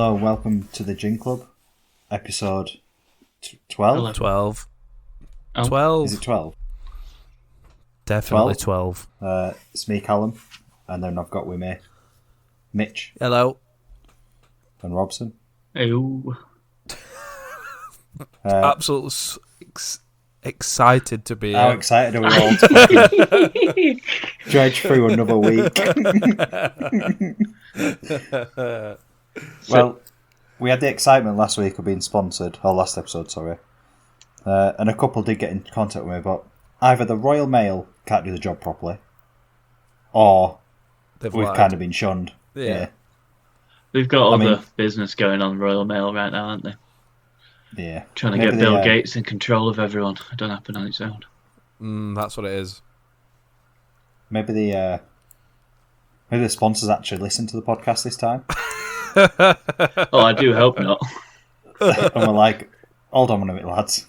Hello and welcome to the Gin Club, episode 12? 12. Oh. 12. Is it 12? Definitely 12. It's me, Callum, and then I've got with me Mitch Hello. and Robson. Oh. Absolutely excited to be How here. excited are we all to fucking dredge through another week? Well, we had the excitement last week of being sponsored, or last episode, sorry. And a couple did get in contact with me, but either the Royal Mail can't do the job properly, or They've we've lied. kind of been shunned. Yeah. They've got other mean- business going on Royal Mail right now, aren't they? Yeah. Trying to Maybe get they, Bill Gates in control of everyone. It don't happen on its own. That's what it is. Maybe the sponsors actually listen to the podcast this time. Oh, I do hope not. And we're like, hold on a minute, lads.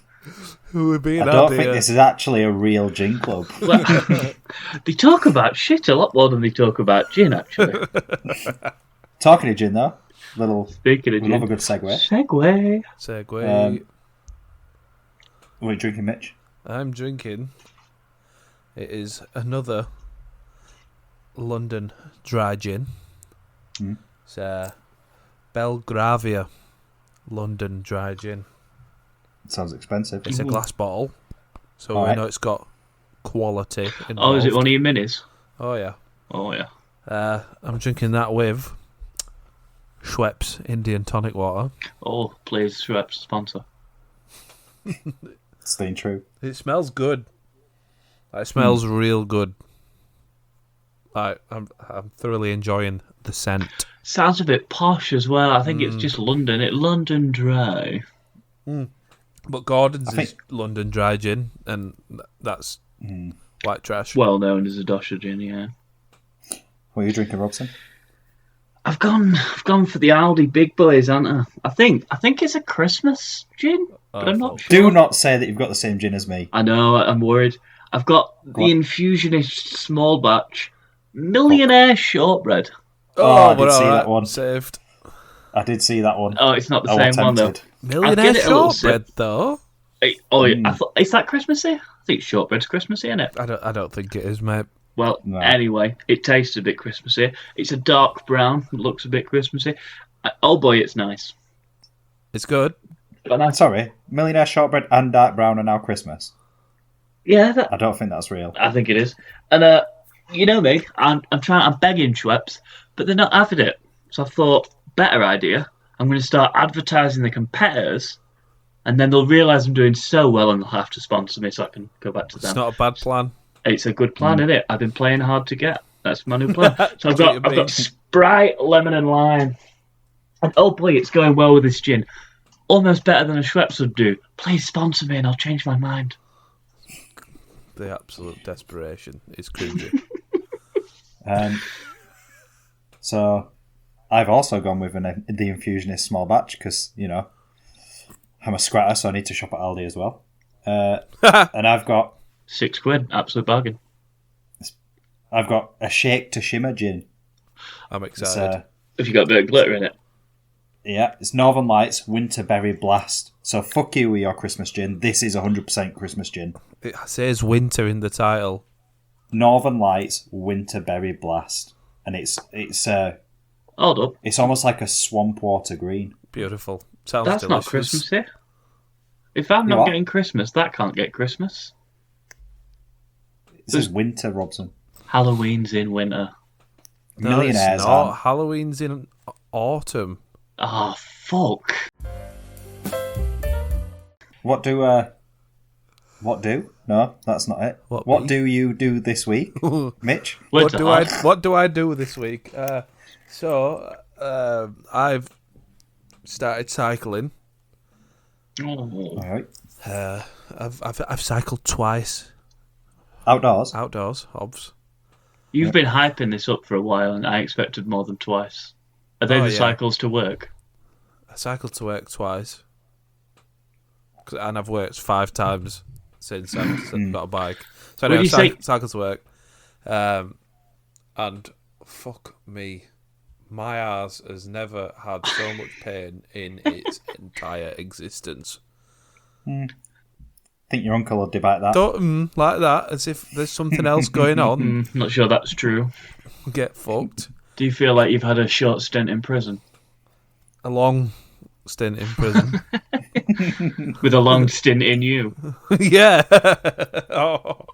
Who would be I don't think this is actually a real gin club. Well, they talk about shit a lot more than they talk about gin, actually. Talking of gin, though, Speaking of we love a gin. good segue. Segue. Segway. What are you drinking, Mitch? I'm drinking. It is another London dry gin. It's Belgravia London dry gin. It sounds expensive. It's a glass bottle, so we Alright. know it's got quality involved. Oh, is it one of your minis? Oh, yeah. Oh, yeah. I'm drinking that with Schweppes Indian tonic water. Oh, please, Schweppes sponsor. Staying true. It smells good. It smells real good. I'm thoroughly enjoying the scent. Sounds a bit posh as well. I think it's just London. London Dry. But Gordon's I think- is London dry gin, and that's white trash. Well known as a Dosha gin, yeah. What are you drinking, Robson? I've gone for the Aldi big boys, haven't I? I think it's a Christmas gin, but I'm not sure. Do not say that you've got the same gin as me. I know, I'm worried. I've got the on. Infusionist small batch Millionaire Shortbread. I did we're see alright. that one. Saved. I did see that one. Oh, it's not the I was same one though. tempted. Millionaire it a little shortbread, though. I thought, is that Christmassy? I think shortbread's Christmassy, isn't it? I don't think it is, mate. Well, No. anyway, it tastes a bit Christmassy. It's a dark brown. It looks a bit Christmassy. Oh boy, it's nice. It's good. But I, Sorry, Millionaire Shortbread and Dark Brown are now Christmas. yeah, I don't think that's real. I think it is. And you know me, I'm begging Schweppes, but they're not having it. So I thought, better idea. I'm going to start advertising the competitors, and then they'll realise I'm doing so well, and they'll have to sponsor me so I can go back to It's them. not a bad plan. It's a good plan, isn't it? I've been playing hard to get. That's my new plan. So I've What you got mean? Sprite, lemon, and lime. And oh boy, it's going well with this gin. Almost better than a Schweppes would do. Please sponsor me, and I'll change my mind. The absolute desperation is crazy. So, I've also gone with the Infusionist small batch because, you know, I'm a scratter, so I need to shop at Aldi as well. And I've got £6, absolute bargain. a Shake to Shimmer gin. I'm It's, excited. If you got a bit of glitter in it. yeah, it's Northern Lights Winterberry Blast. So fuck you with your Christmas gin. This is 100% Christmas gin. It says winter in the title. Northern Lights Winterberry Blast, and it's Hold up. almost like a swamp water green. Beautiful. Sounds That's not delicious. Christmassy. If I'm You not are? getting Christmas, that can't get Christmas. It says winter, Robson. Halloween's in winter. No, Millionaires it's not. aren't. Halloween's in autumn. Oh, fuck. What do? No, that's not it. What do you do this week, Mitch? What Winter do I hot. What do I do this week? I've started cycling. Oh. All right. I've cycled twice Outdoors. outdoors. Obvs. You've been hyping this up for a while, and I expected more than twice. Are they Oh, the yeah. cycles to work? I cycled to work twice, and I've worked 5 times since I've got a bike. So When anyway, you say- cycle to work, and fuck me, My arse has never had so much pain in its entire existence. I think your uncle would debate that. Don't like that, as if there's something else going on. Not sure that's true. Get fucked. Do you feel like you've had a short stint in prison? A long stint in prison. With a long stint in you? Yeah. Oh.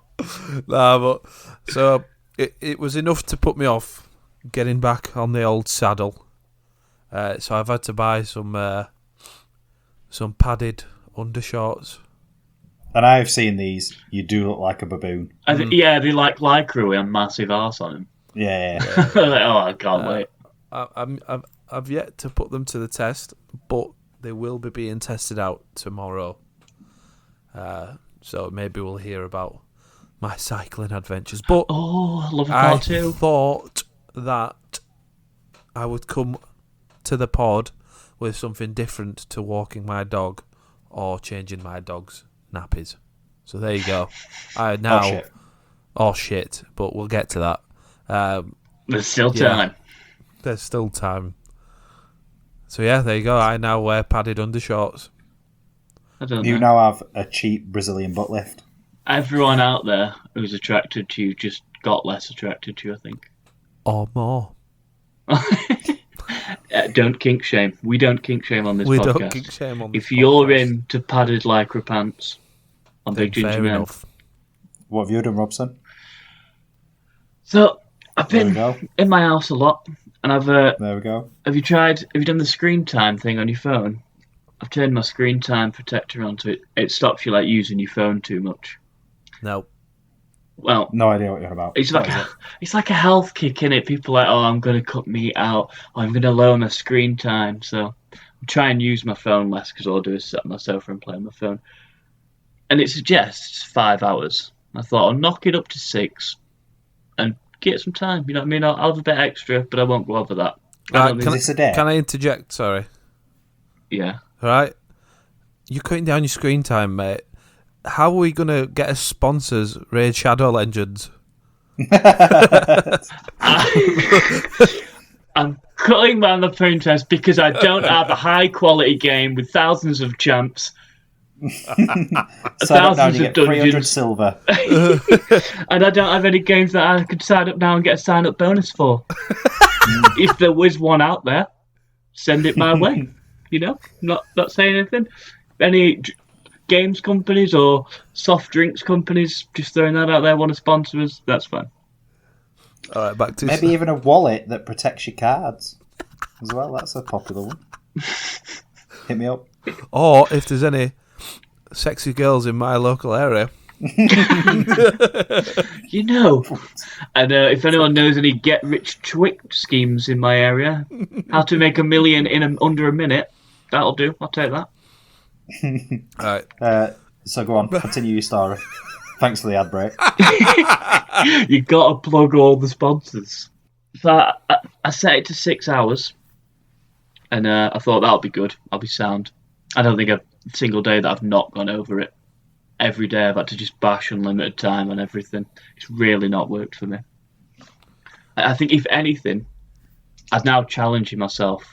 Nah, but so it was enough to put me off getting back on the old saddle. So I've had to buy some padded undershorts. And I've seen these. You do look like a baboon. Yeah, they like lycra with a massive arse on them. Yeah. Oh, I can't wait. I've yet to put them to the test, but they will be being tested out tomorrow. So maybe we'll hear about my cycling adventures. But Oh, I love a I part two. thought that I would come to the pod with something different to walking my dog or changing my dog's nappies. So there you go. Shit, but we'll get to that. There's still time. There's still time. So yeah, there you go. I now wear padded undershorts. I don't You know. now have a cheap Brazilian butt lift. Everyone out there who's attracted to you just got less attracted to you, I think. Or more. Don't kink shame. We don't kink shame on this We podcast. don't kink shame on this If you're podcast. into padded lycra pants on Then Big Ginger fair Men. enough. What have you done, Robson? So, I've There we been go. in my house a lot, and There we go. have you done the screen time thing on your phone? I've turned my screen time protector on so it stops you like using your phone too much. No. Well, No idea what you're about. it's What like is it? it's like a health kick in it. People are like, oh, I'm going to cut meat out. Or I'm going to lower my screen time. So I try and use my phone less because all I do is sit on my sofa and play on my phone. And it suggests 5 hours. I thought I'll knock it up to 6 and get some time. You know what I mean? I'll have a bit extra, but I won't go over that. Right, Is this a day? Can I interject? Sorry. Yeah. All right. You're cutting down your screen time, mate. How are we going to get as sponsors Raid Shadow Legends? I'm cutting down the phone test because I don't have a high quality game with thousands of champs. Sign up now and thousands you of get 300 dungeons. silver. And I don't have any games that I could sign up now and get a sign up bonus for. If there was one out there, send it my way. You know, not saying anything. Any games companies or soft drinks companies, just throwing that out there, want to sponsor us, that's fine. All right, back to Maybe even a wallet that protects your cards as well. That's a popular one. Hit me up. Or if there's any sexy girls in my local area. You know, and if anyone knows any get-rich-quick schemes in my area, how to make $1 million in under a minute, that'll do. I'll take that. All right. So go on, continue your story. Thanks for the ad break. You got to plug all the sponsors. So I set it to 6 hours, and I thought that'll be good. I'll be sound. I don't think a single day that I've not gone over it. Every day I've had to just bash unlimited time on everything. It's really not worked for me. I think if anything, I'm now challenging myself,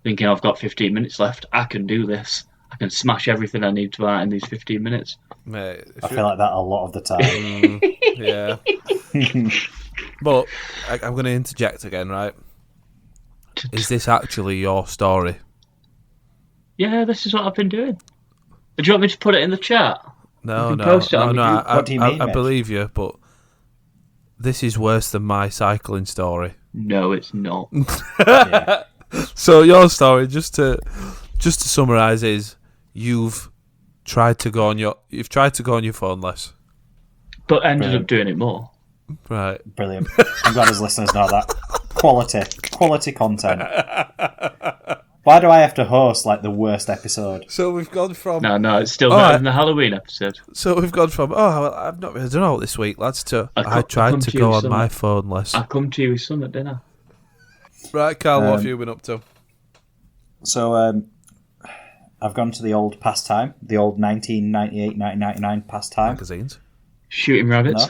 thinking I've got 15 minutes left. I can do this. I can smash everything I need to out in these 15 minutes. Mate, I feel like that a lot of the time. yeah. But I'm going to interject again, right? Is this actually your story? Yeah, this is what I've been doing. Do you want me to put it in the chat? No, can no, post it on the no. group. What do you mean, I Mitch? believe you, but this is worse than my cycling story. No, it's not. Yeah. So your story, just to summarise, is you've tried to go on your phone less, But ended Brilliant. up doing it more. right? Brilliant. I'm glad his listeners know that. Quality content. Why do I have to host like the worst episode? So we've gone from No, it's still All better right. than the Halloween episode. well, I've not really done all this week, lads. I tried come to to go you on some- my phone less. I come to you with some at dinner. Right, Carl, what have you been up to? So I've gone to the old pastime, the old 1998, 1999 pastime. Magazines. Shooting rabbits,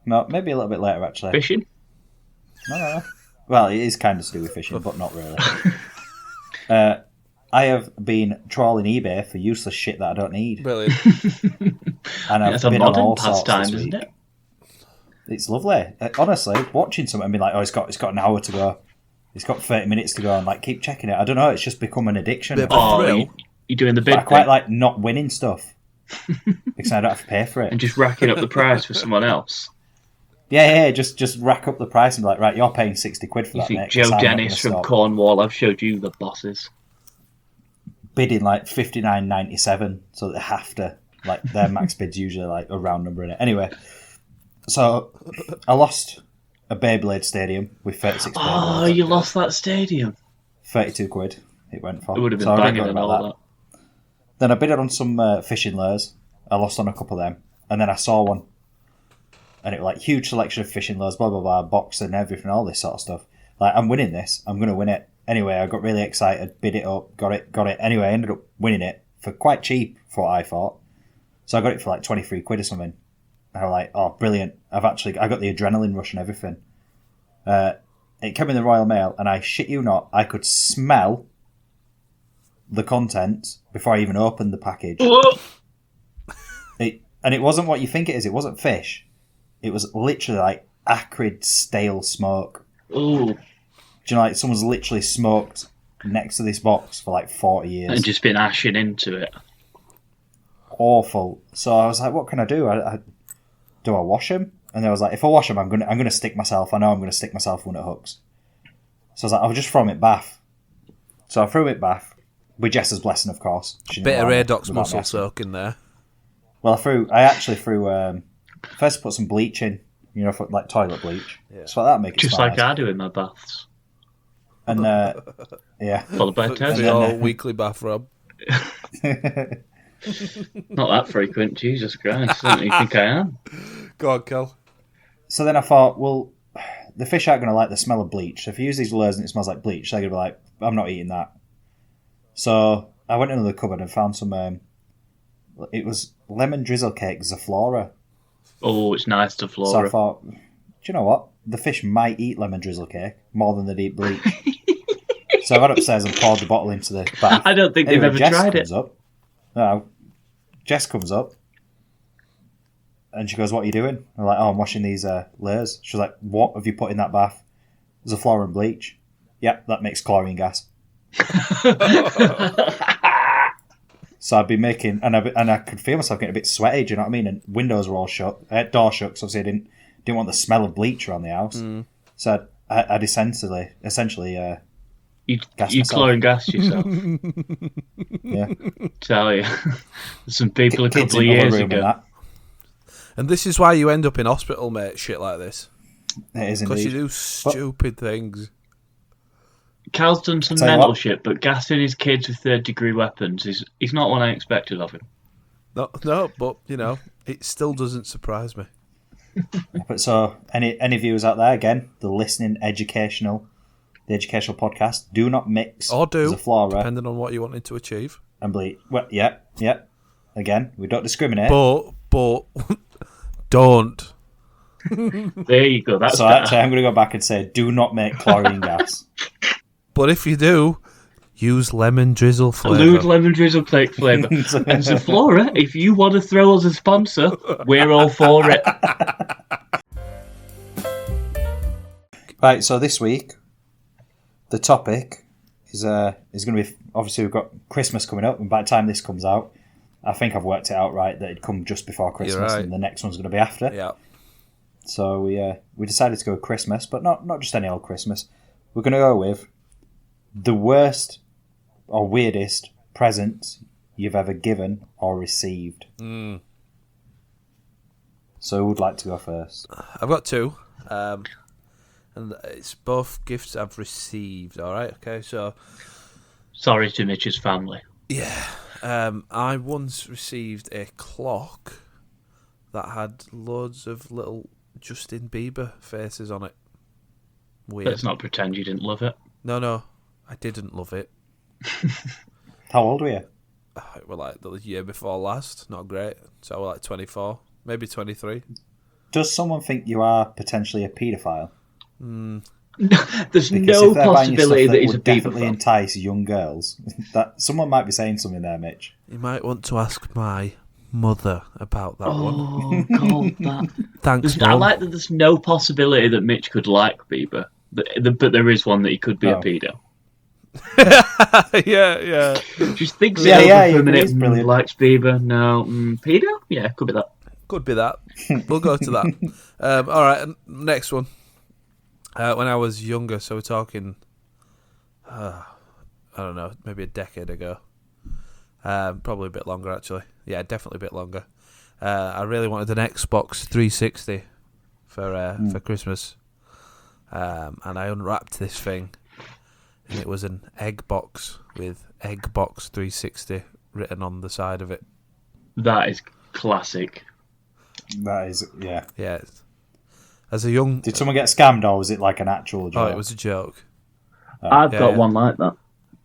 No, maybe a little bit later actually. fishing. No. Well, it is kind of to do with fishing, but not really. I have been trawling eBay for useless shit that I don't need. Brilliant. And I've It's a been on modern all sorts pastime, this isn't week. it? It's lovely. Honestly, watching something and being like, oh, it's got an hour to go. It's got 30 minutes to go, and like keep checking it. I don't know, it's just become an addiction. Bit of Oh, thrill. you're doing the But big I quite thing like not winning stuff. Because I don't have to pay for and it. just racking up the price for someone else. Yeah, just rack up the price and be like, right, you're paying 60 quid for You that, think mate. 'cause Joe I'm not Dennis gonna from stop Cornwall, I've showed you the bosses. bidding like 59.97, so they have to, like, their max bid's usually like a round number in it. Anyway, so I lost a Beyblade Stadium with 36 Oh, Beyblades. you lost that stadium. 32 quid it went for. It would have been So I got banging good and about all that. that. Then I bidded on some fishing lures. I lost on a couple of them. And then I saw one. And it was like huge selection of fishing lures, blah, blah, blah, boxing, everything, all this sort of stuff. Like, I'm winning this. I'm going to win it. Anyway, I got really excited, bid it up, got it. Anyway, I ended up winning it for quite cheap for what I thought. So I got it for like 23 quid or something. And I was like, oh, brilliant. I got the adrenaline rush and everything. It came in the Royal Mail, and I shit you not, I could smell the contents before I even opened the package. And it wasn't what you think it is. It wasn't fish. It was literally like acrid, stale smoke. Ooh, Do you know, like someone's literally smoked next to this box for like 40 years. and just been ashing into it. Awful. So I was like, what can I do? Do I wash them? And I was like, if I wash them, I'm gonna stick myself. I know I'm gonna stick myself one at hooks. So I was like, I'll just throw it baff. So I threw it baff with Jess's blessing, of course. She didn't Bit of allow me Radox without muscle me asking. soak in there. Well, I actually threw. First, put some bleach in, you know, for like toilet bleach. Yeah. So that'll make it Just smell like nice. I do in my baths. And yeah, Followed by For Ted. your weekly bath, Rob. Not that frequent, Jesus Christ. I don't even think I am. Go on, Kel. so then I thought, well, the fish aren't going to like the smell of bleach. So if you use these lures and it smells like bleach, they're going to be like, I'm not eating that. So I went into the cupboard and found some. It was lemon drizzle cake Zaflora. Oh, it's nice to So I Flora. thought, do you know what? The fish might eat lemon drizzle cake more than they eat bleach. So I got upstairs and poured the bottle into the bath. I don't think they've ever Jess tried it. comes up. No, Jess comes up. And she goes, what are you doing? I'm like, oh, I'm washing these lures. She's like, what have you put in that bath? Zaflora and bleach. Yep, that makes chlorine gas. So I'd be making, and I could feel myself getting a bit sweaty, do you know what I mean? And windows were all shut, door shut, so obviously I didn't want the smell of bleach around the house. So I'd essentially You Gas you myself. chlorine gas yourself. yeah, Tell you. Some people a kids couple of in other years room and ago. that. And this is why you end up in hospital, mate, shit like this. It is Because you indeed. do stupid things. Cal's done some Tell you mental what. shit, but gassing his kids with third-degree weapons is not what I expected of him. No, but, you know, it still doesn't surprise me. But so any viewers out there, again, the educational podcast, do not mix Or do, Zaflora depending on what you wanted to achieve. and bleach. Well, yeah. Again, we don't discriminate. But don't. There you go. That's So better. actually, I'm going to go back and say, do not make chlorine gas. But if you do, use lemon drizzle Lewd flavour. lemon drizzle plate flavour. And Zaflora, if you want to throw us a sponsor, we're all for it. Right, so this week, the topic is going to be, obviously we've got Christmas coming up, and by the time this comes out, I think I've worked it out right that it'd come just before Christmas, right. and the next one's going to be after. Yeah. So we decided to go with Christmas, but not just any old Christmas. We're going to go with the worst or weirdest present you've ever given or received. So who would like to go first? I've got two. And it's both gifts I've received, alright? Okay, so... Sorry to Mitch's family. Yeah. I once received a clock that had loads of little Justin Bieber faces on it. Weird. Let's not pretend you didn't love it. No, I didn't love it. How old were you? It was like the year before last. Not great. So I was like 24, maybe 23. Does someone think you are potentially a paedophile? There's Because no if they're buying you stuff possibility that he's a would Bieber definitely fan. entice young girls, that someone might be saying something there, Mitch. You might want to ask my mother about that one. Oh God, that. Thanks, I Mum. like that. There's no possibility that Mitch could like Bieber, but there is one that he could be a Oh. pedo. yeah. Just thinks Yeah, it over yeah, for he a minute. agrees, brilliant. Likes Bieber? No, pedo? Yeah, could be that. Could be that. We'll go to that. All right, next one. When I was younger, so we're talking, I don't know, maybe a decade ago. Probably a bit longer, actually. Yeah, definitely a bit longer. I really wanted an Xbox 360 for Christmas. And I unwrapped this thing, and it was an egg box with Xbox 360 written on the side of it. That is classic. That is, yeah. Yeah. As a young... Did someone get scammed, or was it like an actual joke? Oh, it was a joke. I've yeah, got yeah. one like that.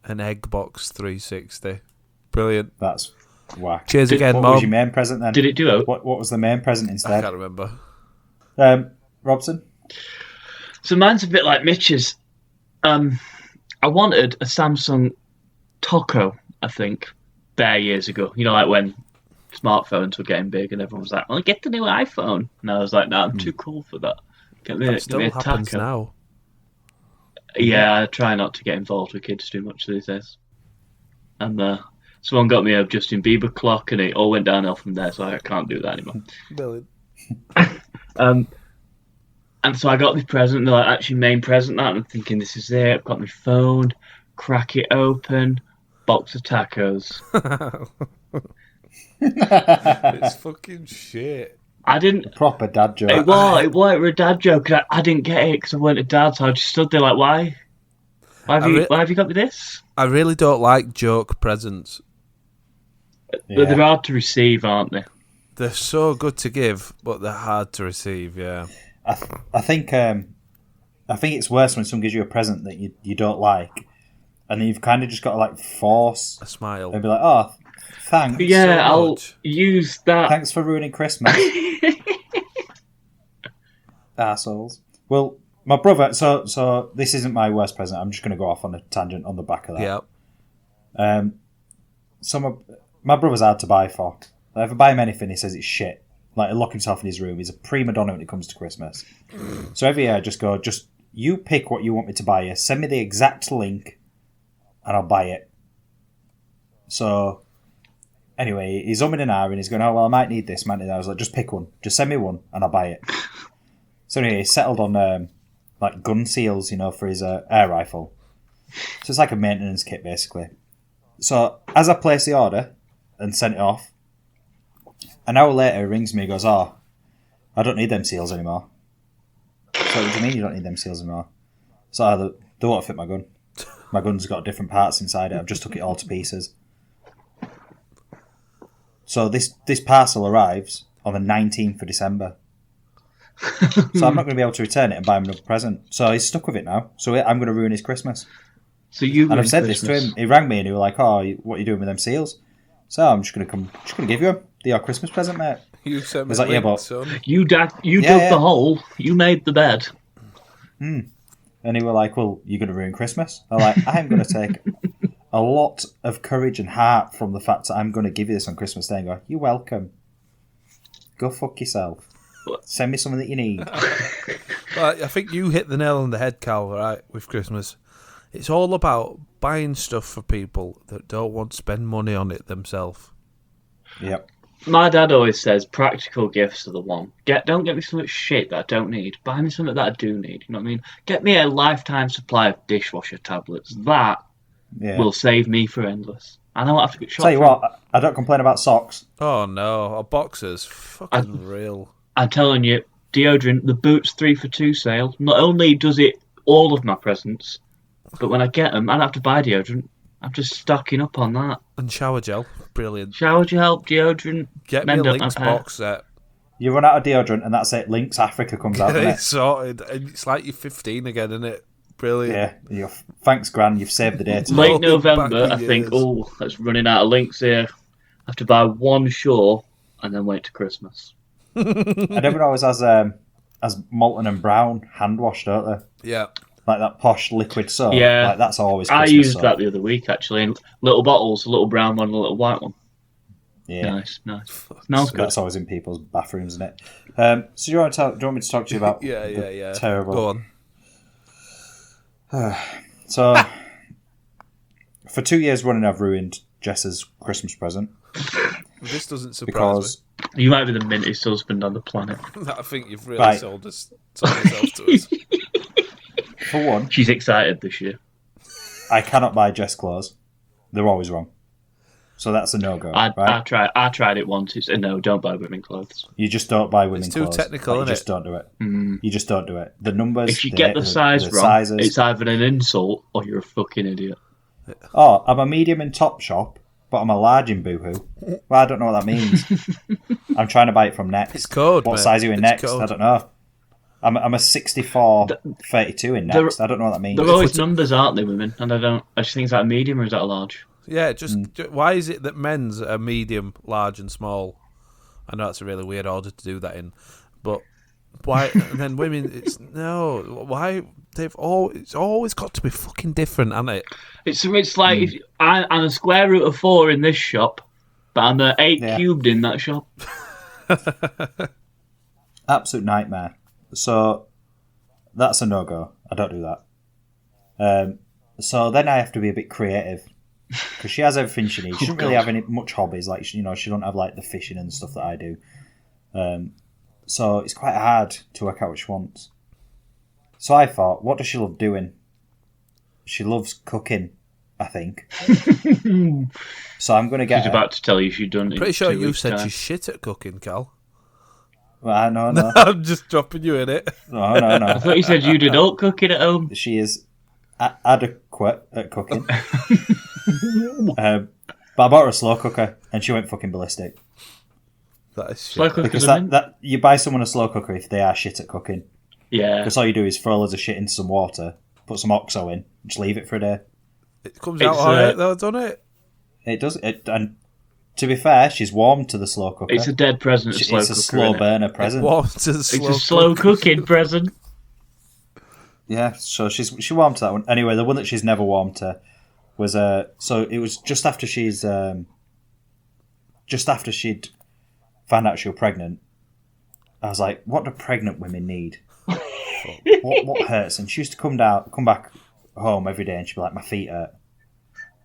An Xbox 360. Brilliant. That's whack. Cheers again, What Mom. was your main present then? Did it do it? What was the main present I instead? can't remember. Robson? So mine's a bit like Mitch's. I wanted a Samsung Taco, I think, bare years ago. You know, like when smartphones were getting big and everyone was like, well, get the new iPhone. And I was like, no, I'm too cool for that. Get me, That get still me a happens taco. now. Yeah, I try not to get involved with kids too much these days. And someone got me a Justin Bieber clock and it all went downhill from there, so I can't do that anymore. Brilliant. And so I got this present, and they're like, actually, main present that. And I'm thinking, this is it. I've got my phone, crack it open, box of tacos. It's fucking shit. I didn't. Proper dad joke. It was a dad joke. I didn't get it because I weren't a dad, so I just stood there like, why? Why have you got me this? I really don't like joke presents. Yeah. They're hard to receive, aren't they? They're so good to give, but they're hard to receive, yeah. I think it's worse when someone gives you a present that you don't like, and then you've kind of just got to like force A smile. and be like, oh, thanks. Yeah, so I'll much. use that. Thanks for ruining Christmas. Assholes. Well, my brother. So this isn't my worst present. I'm just going to go off on a tangent on the back of that. Yeah. So my brother's hard to buy for. If I buy him anything, he says it's shit. Like, he'll lock himself in his room. He's a prima donna when it comes to Christmas. So every year I just go, you pick what you want me to buy you. Send me the exact link and I'll buy it. So anyway, he's umming and ahhing. He's going, oh, well, I might need this, might need that. I was like, just pick one. Just send me one and I'll buy it. So anyway, he settled on like gun seals, for his air rifle. So it's like a maintenance kit, basically. So as I placed the order and sent it off, an hour later he rings me and goes, oh, I don't need them seals anymore. So what do you mean you don't need them seals anymore? So they won't fit my gun. My gun's got different parts inside it. I've just took it all to pieces. So this parcel arrives on the 19th of December. So I'm not going to be able to return it and buy him another present. So he's stuck with it now. So I'm going to ruin his Christmas. So you And I've said this to him. He rang me and he was like, oh, what are you doing with them seals? So I'm just going to give you your Christmas present, mate. You sent me Was that the your link, bot? son. You dug Yeah. the hole. You made the bed. And he were like, well, you're going to ruin Christmas? I'm like, I'm going to take a lot of courage and heart from the fact that I'm going to give you this on Christmas Day and go, you're welcome. Go fuck yourself. Send me something that you need. Well, I think you hit the nail on the head, Cal, right, with Christmas. It's all about buying stuff for people that don't want to spend money on it themselves. Yep. My dad always says practical gifts are the one. Don't get me so much shit that I don't need. Buy me something that I do need. You know what I mean? Get me a lifetime supply of dishwasher tablets. That Yeah. will save me for endless. And I won't have to get shot. Tell you what, I don't complain about socks. Oh, no. Our boxers. Fucking real. I'm telling you, deodorant, the Boots 3 for 2 sale. Not only does it all of my presents, but when I get them, I don't have to buy deodorant. I'm just stocking up on that. And shower gel. Brilliant. Shower gel, deodorant. Get me men a don't Lynx have hair. box set. You run out of deodorant and that's it. Lynx Africa comes out, doesn't It's it? sorted. And it's like you're 15 again, isn't it? Brilliant. Yeah. Thanks, Gran. You've saved the day. Late Back November, in I think, years. oh, that's running out of links here. I have to buy one Shaw and then wait to Christmas. And everyone always has Molten and Brown hand wash, don't they? Yeah. like that posh liquid soap. Yeah. Like that's always I Christmas used soap. that the other week actually, in little bottles, a little brown one, and a little white one. Yeah. Nice. Smells So good. that's always in people's bathrooms, isn't it? So do you want me to talk to you about Yeah. terrible... Go on. So, for 2 years running, I've ruined Jess's Christmas present This doesn't surprise because You might be the mintiest husband on the planet. me. I think you've really Right. sold yourself to us. for one, She's excited this year. I cannot buy Jess clothes. They're always wrong. So that's a no-go, right? I tried it once. It's a no. Don't buy women clothes. You just don't buy women It's too clothes. technical, You innit? just don't do it. You just don't do it. The numbers... If you get the size wrong, sizes... it's either an insult or you're a fucking idiot. Oh, I'm a medium in Topshop, but I'm a large in Boohoo. Well, I don't know what that means. I'm trying to buy it from Next. It's code, What mate. size are you in It's Next? code. I don't know. I'm a 64, 32 in Next. I don't know what that means. They're always numbers, aren't they, women? And I just think it's like a medium or is that a large? Yeah, why is it that men's are medium, large, and small? I know that's a really weird order to do that in, but why? And then women, it's no. Why it's always got to be fucking different, hasn't it? It's like if I'm a square root of 4 in this shop, but I'm a 8 Yeah. cubed in that shop. Absolute nightmare. So that's a no-go. I don't do that. So then I have to be a bit creative because she has everything she needs. She doesn't really have any much hobbies. Like she don't have like the fishing and stuff that I do. So it's quite hard to work out what she wants. So I thought, what does she love doing? She loves cooking, I think. So I'm going to get She's her. about to tell you she's done it. Pretty sure in 2 you weeks' said time. she's shit at cooking, Cal. Well, no. I'm just dropping you in it. No. I thought you said you did all cooking at home. She is adequate at cooking. But I bought her a slow cooker and she went fucking ballistic. That is Slow shit. cooker Because them in. that you buy someone a slow cooker if they are shit at cooking. Yeah. Because all you do is throw loads of shit into some water, put some OXO in, just leave it for a day. It comes out It's, alright though, doesn't it? It does. And to be fair, she's warmed to the slow cooker. It's a dead present. It's slow a cooker, slow innit? burner present. Warm to the It's slow a slow cook. cooking present. Yeah, so she warmed to that one. Anyway, the one that she's never warmed to was so it was just after she'd found out she was pregnant. I was like, what do pregnant women need? what hurts? And she used to come back home every day and she'd be like, my feet hurt.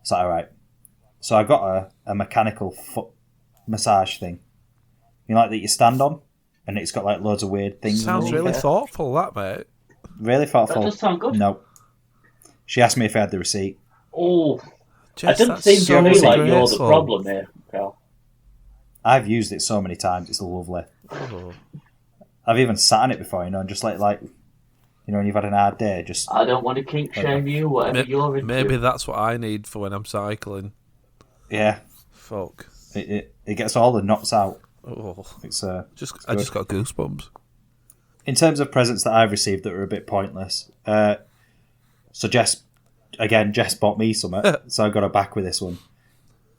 It's like, alright. So I got her a mechanical foot massage thing. You know, like that you stand on and it's got like loads of weird things. Sounds underneath really it. thoughtful, that mate. Really thoughtful. That does sound good. No. She asked me if I had the receipt. Oh, Jess, I didn't that's seem so to me like you're the disgraceful. problem here, Cal. I've used it so many times. It's lovely. Oh. I've even sat on it before, just like when you've had an hard day, just I don't want to kink shame you, whatever you're into. Maybe that's what I need for when I'm cycling. yeah, Fuck. it gets all the knots out. Oh. It's I just got goosebumps. in terms of presents that I've received that are a bit pointless. So Jess bought me some, so I got her back with this one.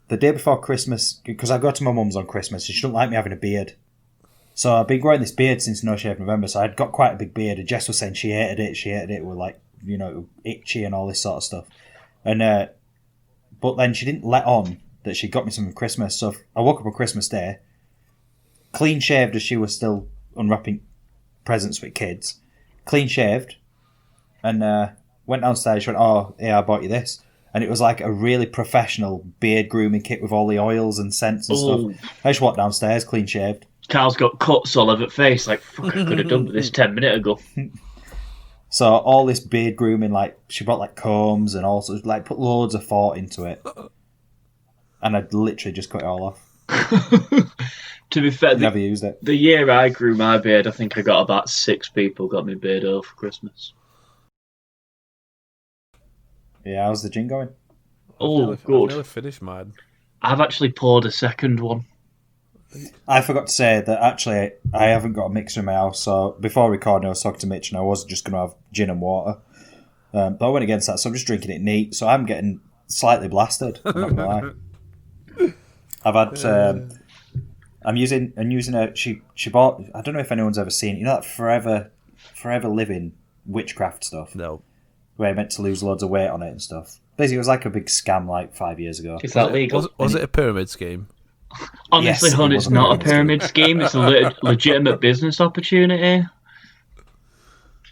The day before Christmas, because I go to my mum's on Christmas, and she doesn't like me having a beard. So I've been growing this beard since No Shave November, so I'd got quite a big beard, and Jess was saying she hated it with like, itchy and all this sort of stuff. And but then she didn't let on that she got me some for Christmas, so I woke up on Christmas Day, clean shaved as she was still unwrapping presents with kids, clean shaved, and went downstairs, she went, oh, yeah, I bought you this. And it was like a really professional beard grooming kit with all the oils and scents and Ooh. stuff. I just walked downstairs, clean shaved. Carl's got cuts all over the face. Like, fuck, I could have done this 10 minutes ago. So all this beard grooming, like she bought like combs and all sorts, like put loads of thought into it. And I'd literally just cut it all off. To be fair, Never used it. the year I grew my beard, I think I got about 6 people got me beard over for Christmas. Yeah, how's the gin going? Oh, I've good. nearly finished mine. I've actually poured a second one. I forgot to say that actually I haven't got a mixer in my house, so before recording I was talking to Mitch and I was just going to have gin and water. But I went against that, so I'm just drinking it neat, so I'm getting slightly blasted, I'm not gonna lie. I've had... I'm using a... She bought... I don't know if anyone's ever seen it. You know that Forever Living witchcraft stuff? No. where he meant to lose loads of weight on it and stuff. Basically, it was like a big scam like 5 years ago. Is that legal? Was it a pyramid scheme? Honestly, Yes, it hon, was it's a not a pyramid pyramid scheme. It's a legitimate business opportunity.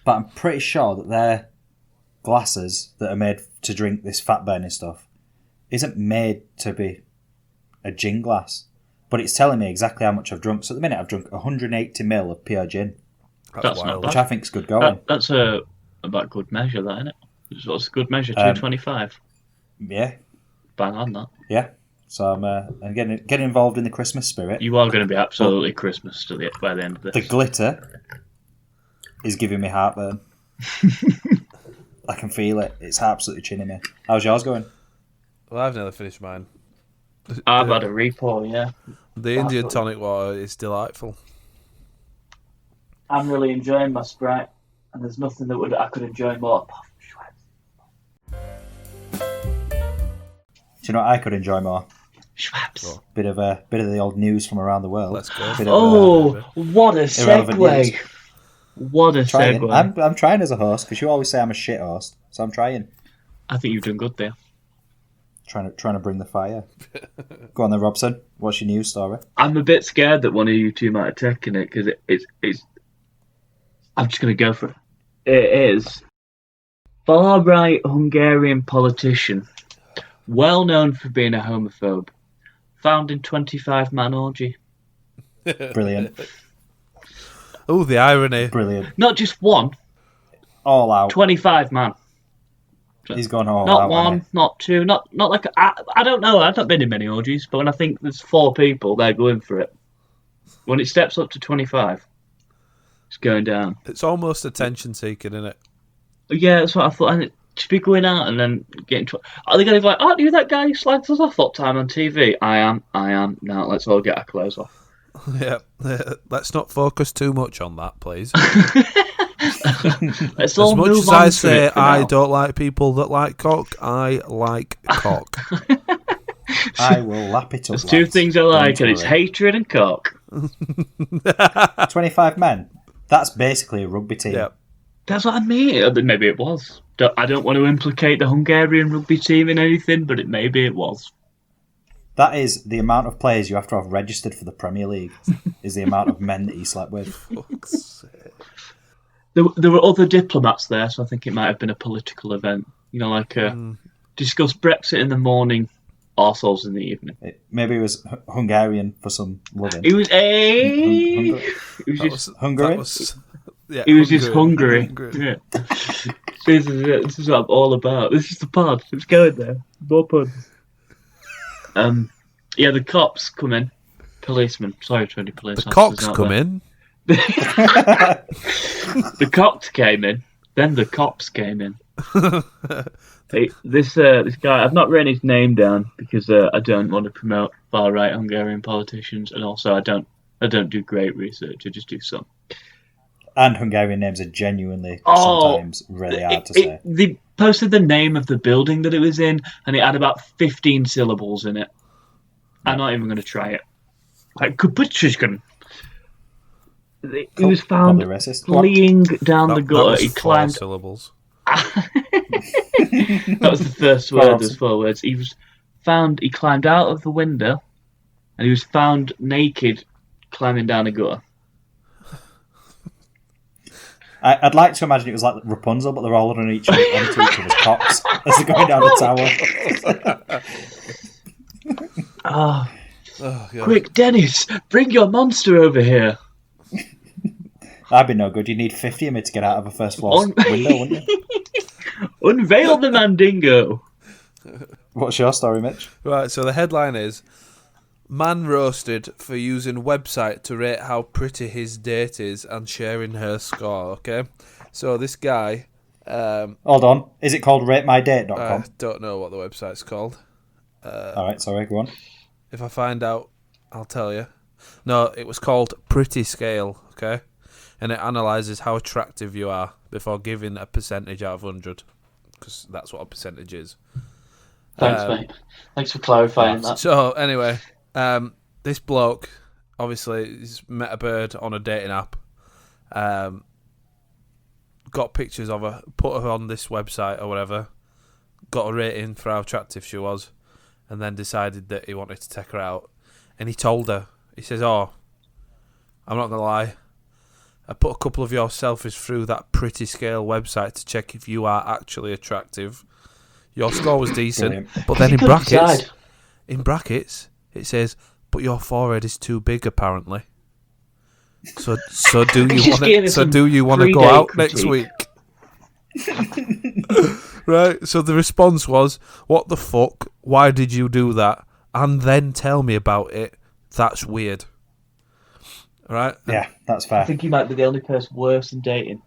But I'm pretty sure that their glasses that are made to drink this fat burning stuff isn't made to be a gin glass. But it's telling me exactly how much I've drunk. So at the minute, I've drunk 180ml of pure gin, That's not which bad. I think is good going. That's about good measure, that, isn't it? What's a good measure? 225. Yeah, Bang on that. yeah. So I'm getting involved in the Christmas spirit. You are going to be absolutely Christmas by the end of this. The glitter is giving me heartburn. I can feel it. It's absolutely chinning me. How's yours going? Well, I've nearly finished mine. I've had a repo, yeah. The Indian tonic water is delightful. I'm really enjoying my Sprite, and there's nothing that I could enjoy more. Do you know what I could enjoy more? Schweppes. Bit of the old news from around the world. Let's go. Bit of, Oh, what a irrelevant segue! news. What a trying. segue! I'm trying as a host because you always say I'm a shit host, so I'm trying. I think you've done good there. Trying to bring the fire. Go on then, Robson. What's your news story? I'm a bit scared that one of you two might have taken it because it's. I'm just going to go for it. It is far-right Hungarian politician, well known for being a homophobe, found in 25-man orgy. Brilliant. Oh, the irony. Brilliant. Not just one, All out. 25 man. He's gone all Not out. one, hasn't not two, not like I don't know. I've not been in many orgies, but when I think there's 4 people, they're going for it. When it steps up to 25, it's going down. It's almost attention seeking, isn't it? Yeah, that's what I thought. And it should be going out and then getting. Are they going to be like, "Aren't you that guy who slags us off all the time on TV?" I am. Now let's all get our clothes off. Yeah. Let's not focus too much on that, please. Let's all As much move as on I to say it for I now. don't like people that like cock, I like cock. I will lap it up. There's 2 lads. things I like, Don't and it's worry. hatred and cock. 25 men. That's basically a rugby team. Yeah. That's what I mean. Maybe it was. I don't want to implicate the Hungarian rugby team in anything, but maybe it was. That is the amount of players you have to have registered for the Premier League. Is the amount of men that he slept with. Fuck's sake. There were other diplomats there, so I think it might have been a political event. You know, like discuss Brexit in the morning, arseholes in the evening. Maybe it was Hungarian for some loving. It was Hungary. It was That just. was, Hungary? that was, yeah, It was just Hungary. Hungary. Yeah. This is it. This is what I'm all about. This is the pod. It's going there. More puns. Yeah, the cops come in. Policemen. Sorry to any police The officers cocks out come there. in. The cops came in. Then the cops came in. This guy, I've not written his name down because I don't want to promote far right Hungarian politicians, and also I don't do great research. I just do some. And Hungarian names are genuinely Oh, sometimes really hard to say. They posted the name of the building that it was in, and it had about 15 syllables in it. I'm not even going to try it. Like Kuputchishkin. He was found Probably racist. What? fleeing down the That gutter. was He 4 climbed. syllables. That was the first word. There's 4 words. He was found. He climbed out of the window, and he was found naked, climbing down a gutter. I'd like to imagine it was like Rapunzel, but they're all on onto each other's cocks as they're going down the tower. Ah, Oh, yeah. quick, Dennis! Bring your monster over here. That'd be no good. You'd need 50 of me to get out of a first floor window, wouldn't you? Unveil the Mandingo. What's your story, Mitch? Right, so the headline is Man roasted for using website to rate how pretty his date is and sharing her score, okay? So this guy, Hold on. Is it called ratemydate.com? I don't know what the website's called. All right, sorry, go on. If I find out, I'll tell you. No, it was called Pretty Scale, okay? And it analyses how attractive you are before giving a percentage out of 100, because that's what a percentage is. Thanks, mate. Thanks for clarifying that. So anyway, this bloke obviously he's met a bird on a dating app, got pictures of her, put her on this website or whatever, got a rating for how attractive she was, and then decided that he wanted to take her out. And he told her, he says, "Oh, I'm not going to lie, I put a couple of your selfies through that Pretty Scale website to check if you are actually attractive. Your score was decent, Brilliant. but then He in couldn't decide. brackets, it says, but your forehead is too big apparently. So do He's you just want giving to? us So some do you want to go three-day out next critique. week?" Right. So the response was, "What the fuck? Why did you do that? And then tell me about it. That's weird." Right. Yeah, that's I fair. think he might be the only person worse than dating.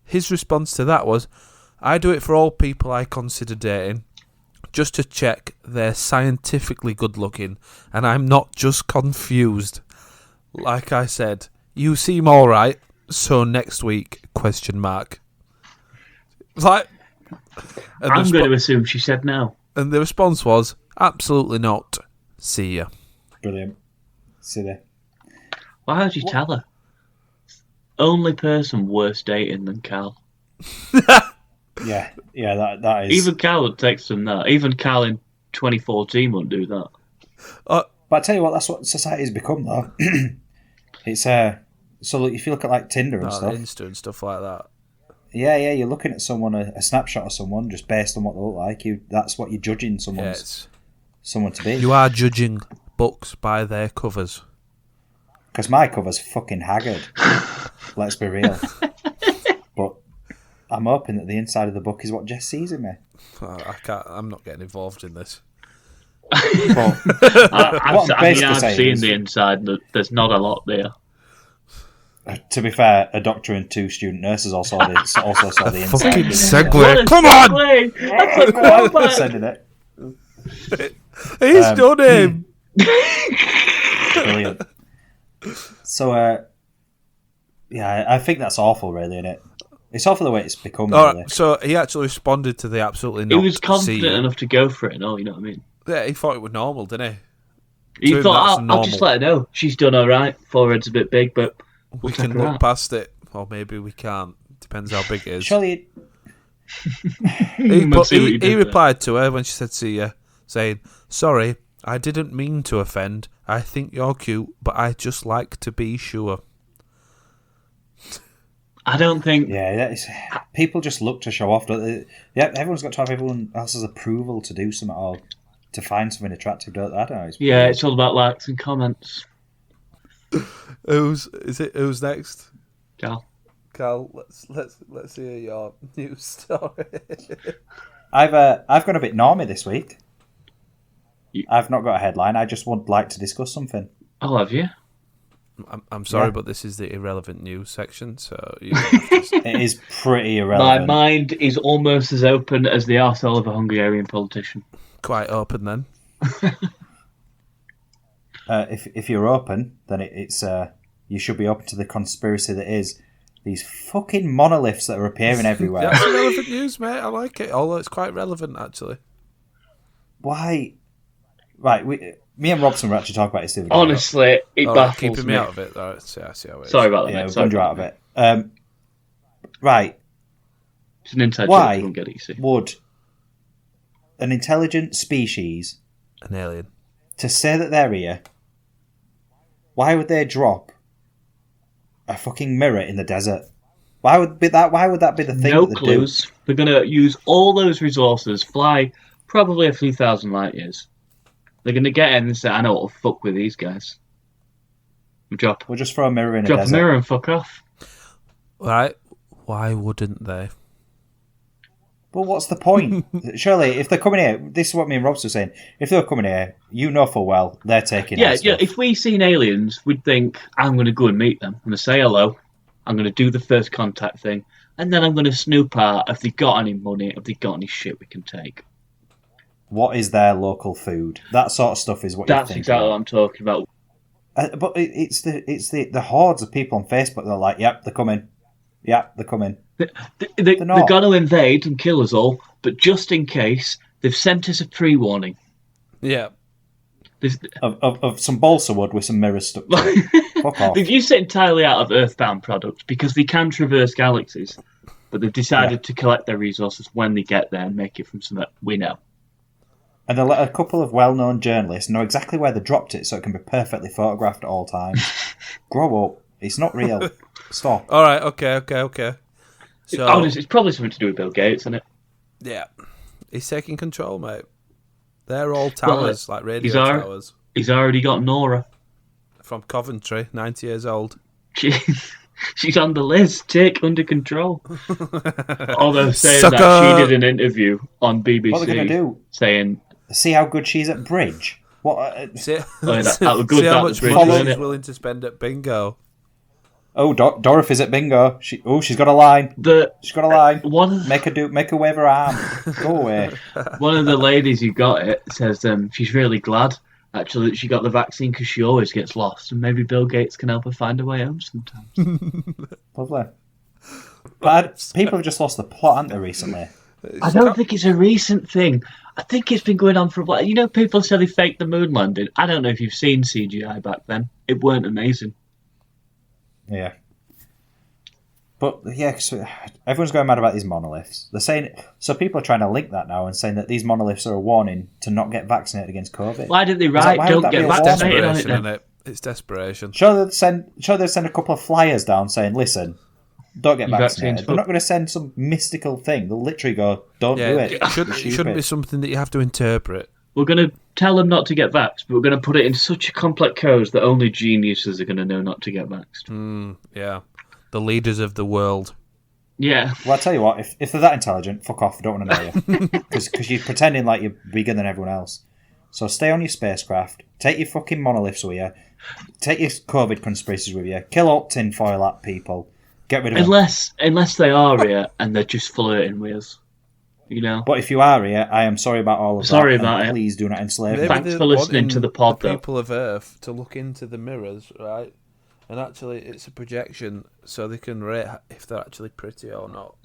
His response to that was, "I do it for all people I consider dating, just to check they're scientifically good looking, and I'm not just confused. Like I said, you seem all right. So next week? Question mark." Like, and I'm the, going to assume she said no. and the response was, "Absolutely not. See ya." Brilliant. Silly. Why would you tell her? Only person worse dating than Cal. Yeah, that is. Even Cal would text him that. Even Cal in 2014 wouldn't do that. But I tell you what, that's what society's become, though. It's so look, if you look at like Tinder and stuff, Insta and stuff like that. yeah, you're looking at someone, a snapshot of someone just based on what they look like. That's what you're judging someone to be. You are judging books by their covers. Because my cover's fucking haggard. Let's be real. But I'm hoping that the inside of the book is what Jess sees in me. I can't. I'm not getting involved in this. But I've basically saying seen is- the inside, and there's not a lot there. to be fair, a doctor and 2 student nurses also saw the inside. Fucking didn't segue. What a Come on! segue! That's a they? throwback. Sending it. He's done him. Brilliant. So, yeah, I think that's awful, really, isn't it? It's awful the way it's become, All really. right, so he actually responded to the absolutely He not. was see confident you. enough to go for it. No, you know what I mean. Yeah, he thought it was normal, didn't he? He To him, thought, that's I'll just normal. let her know. She's done all right. Forehead's a bit big, but We we'll can check her look out. past it, or maybe we can't. Depends how big it is. Surely, He, Let's see what you he did there. replied to her when she said "see ya," saying, "Sorry, I didn't mean to offend. I think you're cute, but I just like to be sure." I don't think. yeah, people just look to show off, don't they? Yeah, everyone's got to have everyone else's approval to do something or to find something attractive, don't they? I don't know. Yeah, it's all about likes and comments. Who's next? Cal. Cal, let's hear your news story. I've gone a bit normy this week. You- I've not got a headline. I just would like to discuss something. Oh, have you? I'm sorry, Yeah. but this is the irrelevant news section, so you It is pretty My irrelevant. mind is almost as open as the arsehole of a Hungarian politician. quite open then. If you're open, then it's you should be open to the conspiracy that is these fucking monoliths that are appearing everywhere. That's irrelevant news, mate. I like it, although it's quite relevant actually. Why? Right, me and Robson were actually talking about this the other day. Honestly, it All right, baffles keeping me. me out of it. All right, I see how it is. Sorry about that, Yeah, mate. we've Sorry gone you out about of it. Right, It's an inside Why? joke. I don't get it, you see. would an intelligent species An alien. to say that they're here? Why would they drop a fucking mirror in the desert? Why would that be the thing No that they clues. They're going to use all those resources, fly probably a few thousand light years. They're going to get in and say, I know what will fuck with these guys. Drop do? We'll just throw a mirror in a a desert. mirror and fuck off. Right? Why wouldn't they? But what's the point? Surely, if they're coming here, this is what me and Robson were saying. If they're coming here, you know full well they're taking. Yeah, our yeah. stuff. If we seen aliens, we'd think, I'm going to go and meet them. I'm going to say hello. I'm going to do the first contact thing. And then I'm going to snoop out if they got any money, if they got any shit we can take. What is their local food? That sort of stuff is what you're That's thinking. exactly what I'm talking about. But it's the hordes of people on Facebook that are like, yep, they're coming. Yep, they're coming. They're not. going to invade and kill us all, but just in case, they've sent us a pre-warning. Yeah. There's- Of some balsa wood with some mirrors stuck to it. Fuck off. They've used it entirely out of Earthbound products because they can traverse galaxies. but they've decided to collect their resources when they get there and make it from something we know. And they let a couple of well-known journalists know exactly where they dropped it so it can be perfectly photographed at all times. Grow up. It's not real. Stop. All right, okay. So, Honestly, it's probably something to do with Bill Gates, isn't it? yeah, he's taking control, mate. They're all towers, like radio towers. He's already got Nora. From Coventry, 90 years old. She's on the list. Take under control. Although saying Sucker. that she did an interview on BBC What are they going to do? saying, See how good she is at bridge? What? See, that was good, see how that much bridge, money wasn't he's it? willing to spend at bingo. Oh, Dorothy's at bingo. She's got a line. She's got a line. Make her wave her arm. Go away. One of the ladies who got it says she's really glad actually that she got the vaccine because she always gets lost, and maybe Bill Gates can help her find her way home sometimes. Lovely. But people have just lost the plot, haven't they, recently? I don't think it's a recent thing. I think it's been going on for a while. You know, people say they faked the moon landing. I don't know if you've seen CGI back then. It weren't amazing. Yeah. But, yeah, 'cause everyone's going mad about these monoliths. They're saying... So people are trying to link that now and saying that these monoliths are a warning to not get vaccinated against COVID. Why didn't they Like, write, why would don't that get be a vaccinated on it Desperation, then? innit? It's desperation. Sure, they'd send a couple of flyers down saying, listen, don't get Your vaccinated. vaccine's They're not going to send some mystical thing. They'll literally go, don't do it. It shouldn't be something that you have to interpret. We're going to tell them not to get vaxxed, but we're going to put it in such a complex codes that only geniuses are going to know not to get vaxxed. Yeah. The leaders of the world. Yeah. Well, I'll tell you what, if they're that intelligent, fuck off, I don't want to know you. Because you're pretending like you're bigger than everyone else. So stay on your spacecraft, take your fucking monoliths with you, take your COVID conspiracies with you, kill all tinfoil at people, get rid of them. Unless they are here and they're just flirting with us. You know? But if you are here, I am sorry about all of that. Sorry about it. Please do not enslave me. Thanks for listening to the pod, though. People of Earth to look into the mirrors, right? And actually, it's a projection, so they can rate if they're actually pretty or not.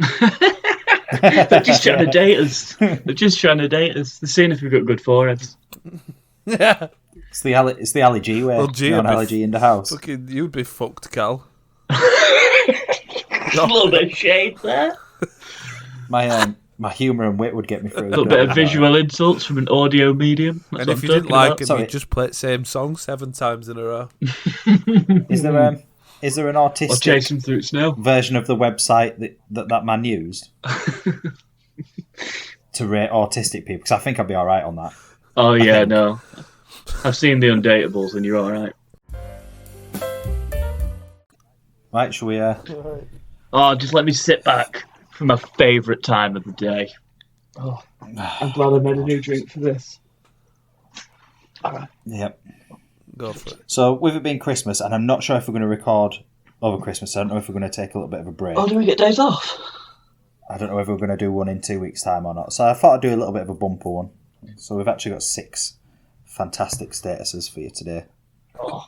They're just trying to date us. They're just trying to date us. They're seeing if we've got good foreheads. Yeah. It's the Ali G way. Well, G Non would be Ali G in the house. Fucking, you'd be fucked, Cal. Just a little bit of shade there. My humour and wit would get me through. A little bit of visual insults from an audio medium. That's And what if I'm you didn't talking like about. it, Sorry. you'd just play the same song 7 times in a row. Is there an Or autistic chase them through snow. version of the website that man used to rate autistic people? Because I think I'd be all right on that. Oh, yeah, think. no. I've seen the Undateables and you're alright. Right, shall we? Oh, just let me sit back for my favourite time of the day. Oh, I'm glad I made a new drink for this. Alright. Yep. Go for it. So with it being Christmas, and I'm not sure if we're going to record over Christmas. I don't know if we're going to take a little bit of a break. Oh, do we get days off? I don't know if we're going to do one in 2 weeks' time or not. So I thought I'd do a little bit of a bumper one. So we've actually got 6 fantastic statuses for you today. Oh.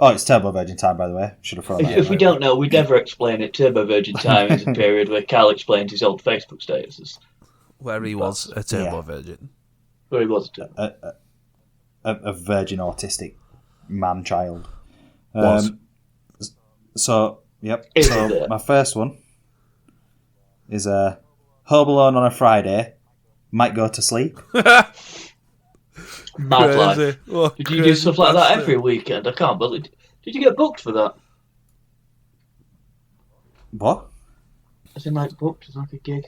It's Turbo Virgin time, by the way. Should have thrown that If we in. don't know, we never explain it. Turbo Virgin Time is a period where Cal explains his old Facebook statuses. Where he was a turbo virgin. Where he was. A virgin autistic man-child. Was. So, yep. Is So it? my first one is Home Alone on a Friday, might go to sleep. Mad life. Crazy. What Did you do crazy stuff like that bastard. every weekend? I can't believe. Did you get booked for that? What? As in, like, booked as like a gig?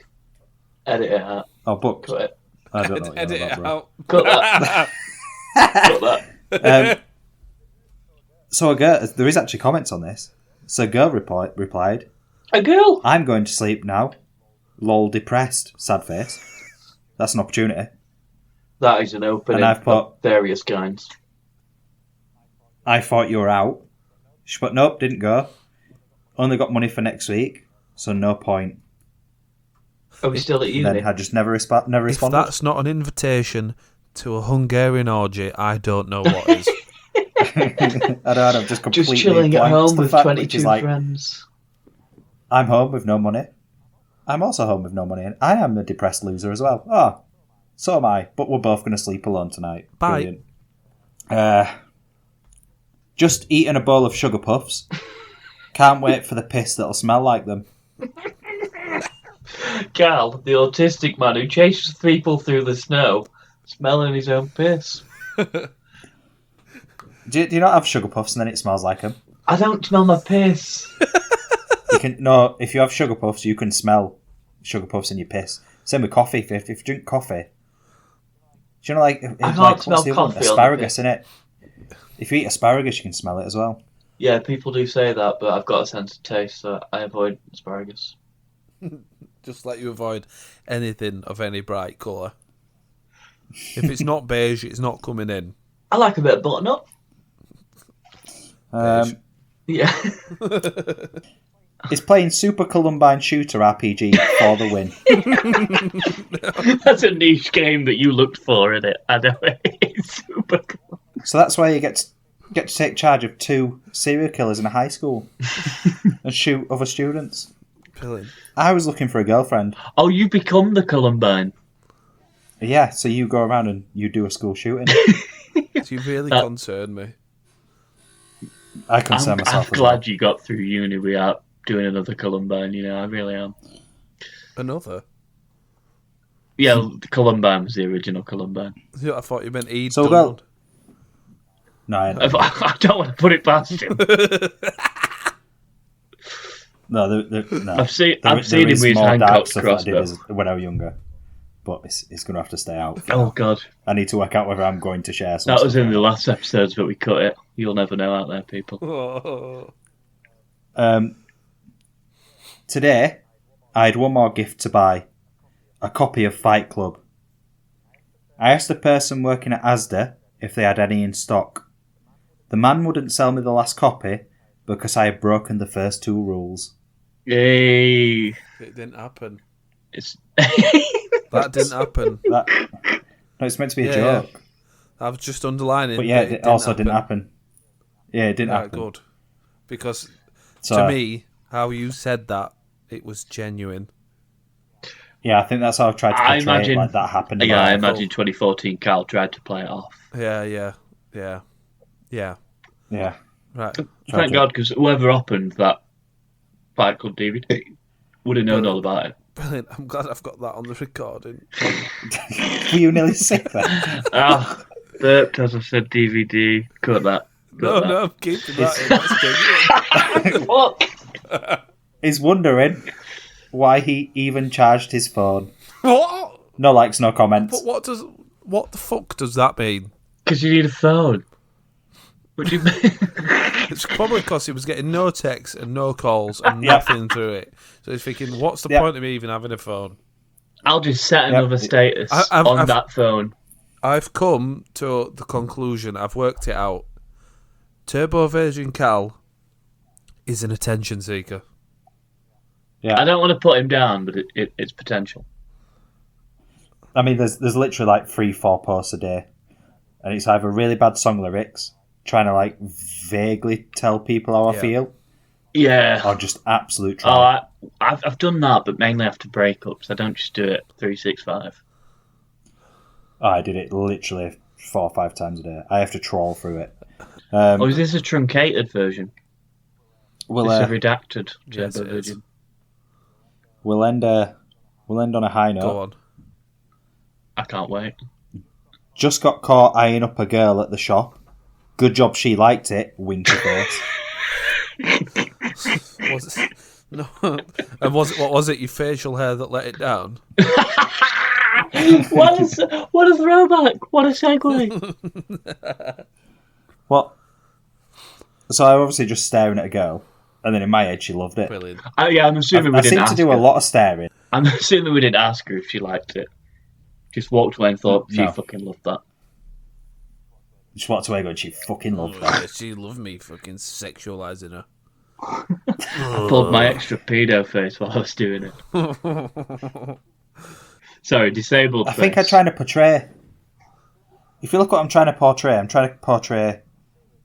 Edit it out. Oh, booked. Cut it. I don't know what Edit you're on it about, bro. out. Cut that. Cut that. So a girl, there is actually comments on this. So a girl replied, A girl? I'm going to sleep now. Lol, depressed. Sad face. That's an opportunity. That is an opening And I've put- of various kinds. I thought you were out. She put, nope, didn't go. Only got money for next week, so no point. Are we still at uni? Then I just never responded. If that's not an invitation to a Hungarian orgy, I don't know what is. I don't know, I've just completely Just chilling at blanked home the with fact, which 22 is like, friends. I'm home with no money. I'm also home with no money, and I am a depressed loser as well. Oh, so am I, but we're both going to sleep alone tonight. Bye. Brilliant. Just eating a bowl of sugar puffs. Can't wait for the piss that'll smell like them. Cal, the autistic man who chases people through the snow, smelling his own piss. Do you not have sugar puffs and then it smells like them? I don't smell my piss. You can no. If you have sugar puffs, you can smell sugar puffs in your piss. Same with coffee. If you drink coffee, do you know like can't smell what's the other one? coffee on the Asparagus in it? If you eat asparagus, you can smell it as well. Yeah, people do say that, but I've got a sense of taste, so I avoid asparagus. Just let you avoid anything of any bright colour. If it's not beige, it's not coming in. I like a bit of butternut. Yeah. It's playing Super Columbine Shooter RPG for the win. That's a niche game that you looked for, isn't it? I know it's super cool. So that's why you get to take charge of 2 serial killers in a high school and shoot other students. Brilliant. I was looking for a girlfriend. Oh, you become the Columbine. Yeah, so you go around and you do a school shooting. You really concern me. I concern myself I'm as well. glad you got through uni without doing another Columbine, you know, I really am. Another? Yeah, the Columbine was the original Columbine. I thought you meant Ede. So, well, no, I don't want to put it past him. no. I've seen him with his more dark handcuffs stuff crossed that I did up. when I was younger, but it's going to have to stay out. Oh, God. I need to work out whether I'm going to share some That was stuff in or the not. last episodes, but we cut it. You'll never know out there, people. Today, I had one more gift to buy. A copy of Fight Club. I asked the person working at Asda if they had any in stock. The man wouldn't sell me the last copy because I had broken the first 2 rules. Yay. It didn't happen. It's... That didn't happen. No, it's meant to be a joke. I was just underlining. But yeah, that it also didn't happen. Yeah, it didn't happen. Good. Because So, to me, how you said that, it was genuine. yeah, I think that's how I've tried to I portray imagine- it, like that happened. in Yeah, my I life. imagine 2014 Cal tried to play it off. Yeah. Yeah. Right. Thank God, because whoever opened that Fight Club DVD would have known all about it. Brilliant. I'm glad I've got that on the recording. Were you nearly sick then? Burped as I said DVD. Cut that. No, I'm keeping that in. That's genuine. Fuck! He's wondering why he even charged his phone. What? No likes, no comments. But what the fuck does that mean? Because you need a phone. What do you mean? It's probably because he was getting no texts and no calls and nothing through it. So he's thinking, what's the point of me even having a phone? I'll just set another status on that phone. I've come to the conclusion, I've worked it out. Turbo Virgin Cal is an attention seeker. Yeah. I don't want to put him down, but it's potential. I mean, there's literally like 3-4 posts a day, and it's either really bad song lyrics, trying to like vaguely tell people how I feel, Yeah. or just absolute trash. I've done that, but mainly after breakups. I don't just do it 365. I did it literally 4 or 5 times a day. I have to trawl through it. Is this a truncated version? We'll It's a redacted Yes, Turbo it is. Virgin. we'll end on a high note. Go on. I can't wait. Just got caught eyeing up a girl at the shop. Good job she liked it. Winky face. Was it, no. And what was it? Your facial hair that let it down? What a throwback! What a segue! What? So I obviously just staring at a girl, and then in my head she loved it. Brilliant. Yeah, I'm assuming we I didn't seem ask to do her. a lot of staring. I'm assuming we didn't ask her if she liked it. Just walked away and thought she No. fucking loved that. Just walked away going, she fucking loved Oh, that. yeah, she loved me fucking sexualising her. I pulled my extra pedo face while I was doing it. Sorry, disabled I face. think I'm trying to portray. If you look what I'm trying to portray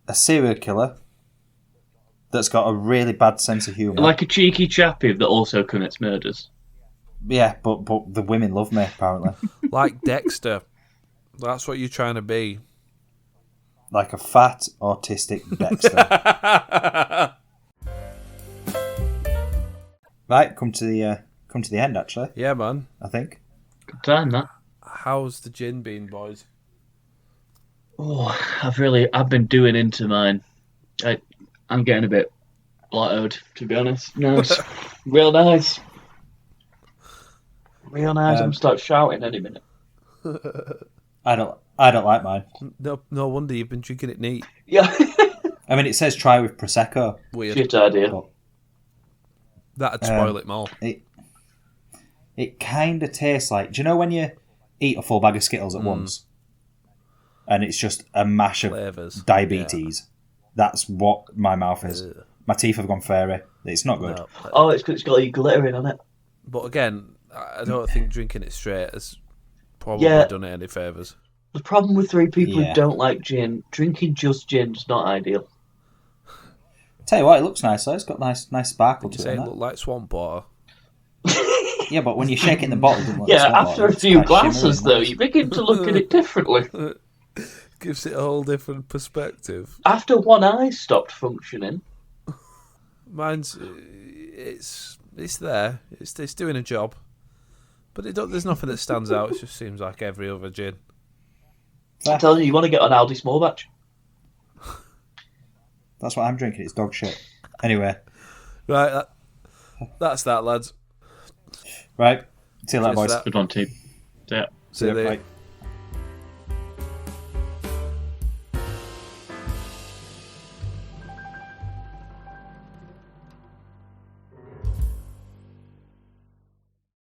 a serial killer that's got a really bad sense of humour. Like a cheeky chappie that also commits murders. Yeah, but the women love me, apparently. Like Dexter. That's what you're trying to be. Like a fat, autistic Dexter. Right, come to come to the end, actually, Yeah, man. I think. Good time, that. How's the gin been, boys? Oh, I've been doing into mine. I'm getting a bit blottoed, to be honest. No, it's real nice. Real nice. I'm gonna start shouting any minute. I don't like mine. No wonder you've been drinking it neat. Yeah. I mean, it says try with Prosecco. Weird. Shit idea. But That'd spoil it more. it kind of tastes like... Do you know when you eat a full bag of Skittles at once? And it's just a mash of Flavours. diabetes. That's what my mouth is. My teeth have gone fairy. It's not good. No. Oh, it's 'cause it's got like glittering on it. But again, I don't think drinking it straight has probably done it any favours. The problem with three people Yeah. who don't like gin, drinking just gin is not ideal. Tell you what, it looks nice though. It's got nice sparkle Did you to say it. it and looked like swamp water? that. Yeah, but when you shake it in the bottle, it doesn't look Yeah, like after a it's few quite glasses, shimmering. though, you begin to look at it differently. Gives it a whole different perspective. After one eye stopped functioning, Mine's it's there. It's doing a job, but there's nothing that stands out. It just seems like every other gin. I'm telling you, you want to get on Aldi small batch. That's what I'm drinking. It's dog shit. Anyway, Right, that's that, lads. right. See you later, Cheers boys. for that. Good one, team. Yeah. See you later. Bye.